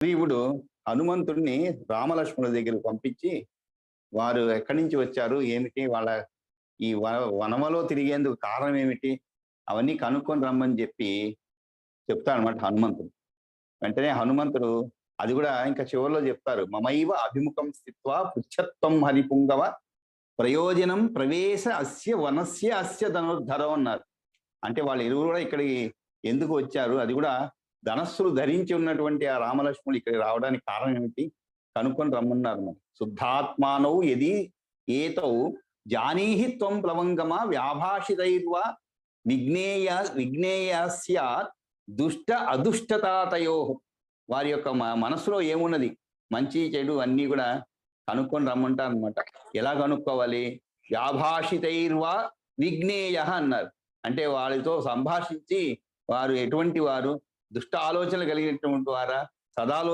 సుగ్రీవుడు హనుమంతుడిని రామలక్ష్మణుల దగ్గరికి పంపించి, వారు ఎక్కడి నుంచి వచ్చారు? ఏమిటి? వాళ్ళ ఈ వనములో తిరిగేందుకు కారణం ఏమిటి? అవన్నీ కనుక్కొని రమ్మని చెప్పి చెప్తాడనమాట హనుమంతుడు. వెంటనే హనుమంతుడు అది కూడా ఇంకా చివరిలో చెప్తారు. మమైవ అభిముఖం స్థిత్వా పృచ్ఛత్వం హరిపుంగవ ప్రయోజనం ప్రవేశ అస్య వనస్య అస్య ధనుర్ధరం అన్నారు. అంటే వాళ్ళు ఇరువురు కూడా ఇక్కడికి ఎందుకు వచ్చారు? అది కూడా ధనస్సులు ధరించి ఉన్నటువంటి ఆ రామలక్ష్మణులు ఇక్కడికి రావడానికి కారణం ఏమిటి? కనుక్కొని రమ్మన్నారు మరి. శుద్ధాత్మానౌ యది ఏతౌ జానీహి త్వం ప్లవంగమ వ్యాభాషితైర్వా విజ్ఞేయ విజ్ఞేయస్య దుష్ట అదుష్టతాతయో. వారి యొక్క మనసులో ఏమున్నది, మంచి చెడు అన్నీ కూడా కనుక్కొని రమ్మంటారు అనమాట. ఎలా కనుక్కోవాలి? వ్యాభాషితైర్వా విజ్ఞేయ అన్నారు. అంటే వాళ్ళతో సంభాషించి వారు ఎటువంటి వారు, దుష్ట ఆలోచనలు కలిగినటువంటి వారా, సదాలో